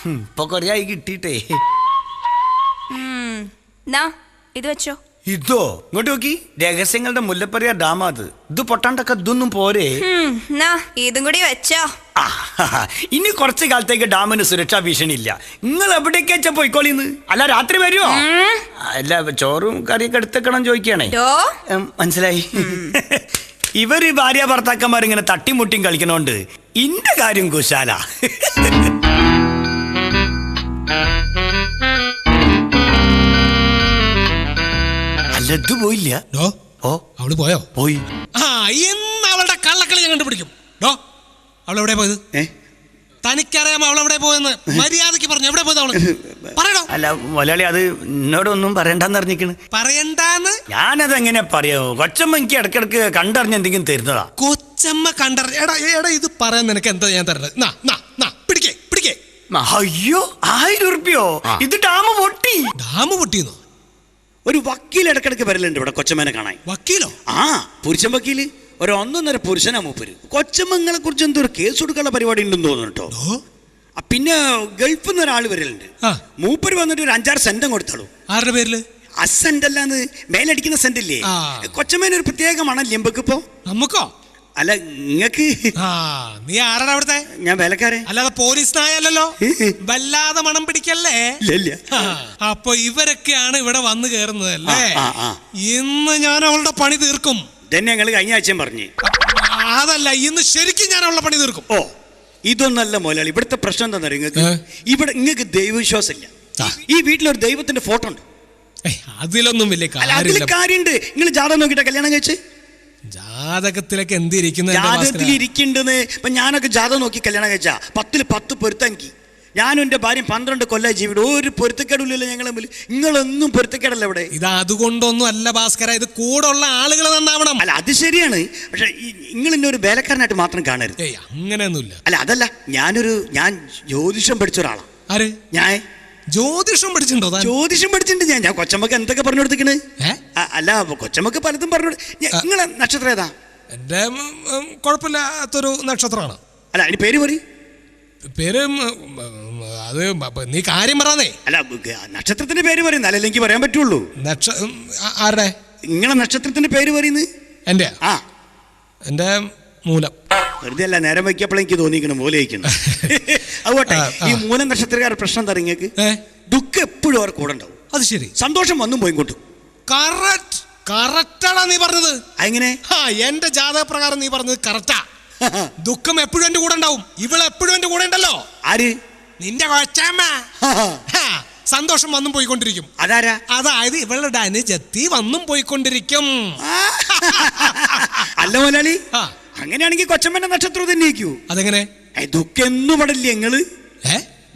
ഇപ്പൊ കൊറേ ആയി കിട്ടിട്ടേ. ഇത് വെച്ചോ. ഇതോ ഇങ്ങോട്ട് നോക്കി, രഹസ്യങ്ങളുടെ മുല്ലപ്പെരിയാർ ഡാം അത്. ഇത് പൊട്ടാണ്ടൊക്കെ ഇതൊന്നും പോരെ. ഇതും കൂടി വെച്ചോ. ഇനി കുറച്ച് കാലത്തേക്ക് ഡാമിന് സുരക്ഷാ ഭീഷണി ഇല്ല. നിങ്ങൾ എവിടേക്കാ പോയിക്കോളിന്ന്? അല്ല രാത്രി വരുമോ? അല്ല ചോറും കറിയൊക്കെ എടുത്തേക്കണം ചോദിക്കണേ. മനസ്സിലായി. ഇവര് ഭാര്യ ഭർത്താക്കന്മാരിങ്ങനെ തട്ടിമുട്ടിയും കളിക്കണോണ്ട് ഇന്റെ കാര്യം കുശാല. അല്ലത് പോയില്ല. അവള് പോയോ? പോയി. ഇന്ന് അവളുടെ കള്ളക്കളി ഞാൻ കണ്ടുപിടിക്കും. അവളെവിടെ പോയത്? തനിക്കറിയാമോ അവളെവിടെ പോയെന്ന്? മര്യാദക്ക് പറഞ്ഞു. എവിടെ പോയത് അവള്? പറയണോ? അല്ല മലയാളി, അത് എന്നോടൊന്നും പറയണ്ടെന്ന് അറിഞ്ഞിക്കണ്. പറയണ്ടാന്ന്? ഞാനത് എങ്ങനെ പറയോ? കൊച്ചമ്മ എനിക്ക് ഇടക്കിടക്ക് കണ്ടറിഞ്ഞ് എന്തെങ്കിലും തരുന്നതാ. കൊച്ചമ്മ കണ്ടറിഞ്ഞ? എടാ ഇത് പറയാൻ നിനക്ക് എന്താ ഞാൻ തരുന്നത്? പിടിക്കേ. അയ്യോ 1000 ഉറുപ്പിയോ? ഇത് ഡാം പൊട്ടി. ഡാം പൊട്ടിയെന്നോ? ഒരു വക്കീൽ ഇടക്കിടക്ക് വരലുണ്ട് ഇവിടെ കൊച്ചമ്മനെ കാണാൻ. വക്കീലോ? പുരുഷൻ വക്കീല്. ഒരു 1.5 പുരുഷനാ മൂപ്പര്. കൊച്ചമ്മങ്ങളെ കുറിച്ച് എന്തോ ഒരു കേസ് കൊടുക്കാനുള്ള പരിപാടി ഉണ്ടെന്ന് തോന്നുന്നു കേട്ടോ. പിന്നെ ഗൾഫിൽ നിന്ന് ഒരാൾ വരലുണ്ട്. മൂപ്പര് വന്നിട്ട് ഒരു 5-6 സെന്റും കൊടുത്തോളൂ. ആരുടെ പേരില്? അസെന്റ് അല്ലാന്ന്, മേലടിക്കുന്ന സെന്റ് ഇല്ലേ? കൊച്ചമ്മേനെ ഒരു പ്രത്യേക മണല്ലേ എമ്പക്കിപ്പോ? നമുക്കോ? അല്ല നിങ്ങക്ക്. നീ ആരാണ് അവിടുത്തെ? ഞാൻ വേലക്കാരൻ. അല്ലാതെ പോലീസ് നായല്ലോ. വല്ലാതെ മണം പിടിക്കല്ലേ? അപ്പൊ ഇവരൊക്കെയാണ് ഇവിടെ വന്നു കേറുന്നത് അല്ലേ? ഇന്ന് ഞാൻ അവളുടെ പണി തീർക്കും. തന്നെ ഞങ്ങള് കഴിഞ്ഞ ആഴ്ചയും പറഞ്ഞു. അതല്ല, ഇന്ന് ശരിക്കും ഞാൻ അവളുടെ പണി തീർക്കും. ഇതൊന്നല്ല മുതലാളി, ഇവിടുത്തെ പ്രശ്നം എന്താ നിങ്ങൾക്ക്? ഇവിടെ നിങ്ങൾക്ക് ദൈവവിശ്വാസം ഇല്ല. ഈ വീട്ടിലൊരു ദൈവത്തിന്റെ ഫോട്ടോ ഉണ്ട്. അതിലൊന്നും വലിയ കാര്യമുണ്ട്. നിങ്ങൾ ജാതകം നോക്കിട്ടാ കല്യാണം കഴിച്ച്? ജാതകത്തിലൊക്കെ എന്തിരിക്കുന്നു? ജാതകത്തിൽ ഇരിക്കുന്നുണ്ടെന്ന്. ഇപ്പൊ ഞാനൊക്കെ ജാതകം നോക്കി കല്യാണം കഴിച്ചാ 10-ൽ 10 പൊരുത്തങ്കി. ഞാനും എന്റെ ഭാര്യയും 12 കൊല്ലം ജീവിതം ഒരു പൊരുത്തക്കേടില്ലല്ലോ ഞങ്ങൾ തമ്മിൽ. നിങ്ങളൊന്നും പൊരുത്തക്കേടല്ല ഇവിടെ. ഇത് അതുകൊണ്ടൊന്നും അല്ല ഭാസ്കര, ഇത് കൂടെ ഉള്ള ആളുകൾ നന്നാവണം. അല്ല അത് ശരിയാണ്, പക്ഷെ നിങ്ങൾ എന്നെ ഒരു വേലക്കാരനായിട്ട് മാത്രം കാണരുത്. അങ്ങനെയൊന്നുമില്ല. അല്ല അതല്ല, ഞാൻ ജ്യോതിഷം പഠിച്ച ഒരാളാണ്. ആര്? ഞാൻ ജ്യോതിഷം പഠിച്ചിട്ടുണ്ടോ? ജ്യോതിഷം പഠിച്ചിട്ടുണ്ട് ഞാൻ. കൊച്ചമ്മക്ക് എന്തൊക്കെ പറഞ്ഞു കൊടുത്തിക്കണ്? അല്ല കൊച്ചമ്മക്ക് പലതും പറഞ്ഞു. നിങ്ങളെ നക്ഷത്രം ഏതാ? എന്റെ കുഴപ്പമില്ലാത്തൊരു നക്ഷത്രമാണ്. അല്ല അതിന് പേര് പറയും. പേര് അത് നീ കാര്യം പറയാന്നേ. അല്ല നക്ഷത്രത്തിന്റെ പേര് പറയുന്ന അല്ലെങ്കിൽ പറയാൻ പറ്റുള്ളൂ. ആരുടെ? നിങ്ങളെ നക്ഷത്രത്തിന്റെ പേര് പറയുന്നത്? എന്റെ എന്റെ മൂലം. വെറുതെ അല്ല, നേരം വയ്ക്കപ്പോൾ എനിക്ക് തോന്നിക്കണം മൂല വയ്ക്കണം. അതുകൊട്ടെ ഈ മൂലം നക്ഷത്രക്കാരുടെ പ്രശ്നം എന്താ? നിങ്ങൾക്ക് ദുഃഖം എപ്പോഴും അവർ കൂടെ ഉണ്ടാവും. അത് ശരി. സന്തോഷം വന്നും പോയി കൊണ്ടു. കറക്റ്റാണ് നീ പറഞ്ഞത്. എങ്ങനെ? എന്റെ ജാതക പ്രകാരം നീ പറഞ്ഞത് കറക്റ്റാ. ദുഃഖം എപ്പോഴും എന്റെ കൂടെ ഉണ്ടാവും. ഇവള് എപ്പോഴും എന്റെ കൂടെ ഉണ്ടല്ലോ. ആര്? നിന്റെ കൊച്ചമ്മ. സന്തോഷം വന്നും പോയിക്കൊണ്ടിരിക്കും. അതാരാ? അതായത് ഇവളുടെ അനുജത്തി വന്നും പോയിക്കൊണ്ടിരിക്കും. അല്ല മുതലാളി, അങ്ങനെയാണെങ്കിൽ കൊച്ചമ്മന്റെ നക്ഷത്രം തന്നെ ഇരിക്കൂ. അതെങ്ങനെ? ദുഃഖം എന്നും പടല്ലേ നിങ്ങള്?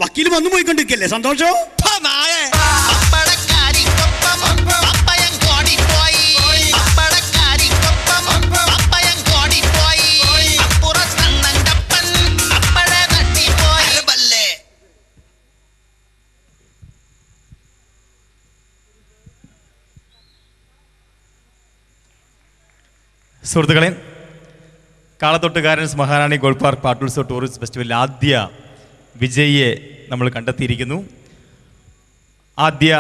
വക്കീല് വന്നു പോയിക്കൊണ്ടിരിക്കല്ലേ സന്തോഷം? സുഹൃത്തുക്കളെ, കാളത്തൊട്ട് ഗാർഡൻസ് മഹാറാണി ഗോൾഡ് പാർക്ക് പാട്ടുത്സവ ടൂറിസ്റ്റ് ഫെസ്റ്റിവലിൽ ആദ്യ വിജയിയെ നമ്മൾ കണ്ടെത്തിയിരിക്കുന്നു. ആദ്യ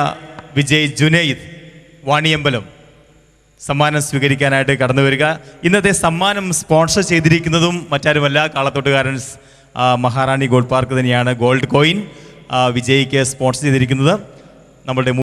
വിജയ് ജുനൈദ് വാണിയമ്പലം സമ്മാനം സ്വീകരിക്കാനായിട്ട് കടന്നു വരിക. ഇന്നത്തെ സമ്മാനം സ്പോൺസർ ചെയ്തിരിക്കുന്നതും മറ്റാരുമല്ല, കാളത്തൊട്ട് ഗാർഡൻസ് മഹാറാണി ഗോൾഡ് പാർക്ക് തന്നെയാണ്. ഗോൾഡ് കോയിൻ വിജയിക്ക് സ്പോൺസർ ചെയ്തിരിക്കുന്നത്. നമ്മളുടെ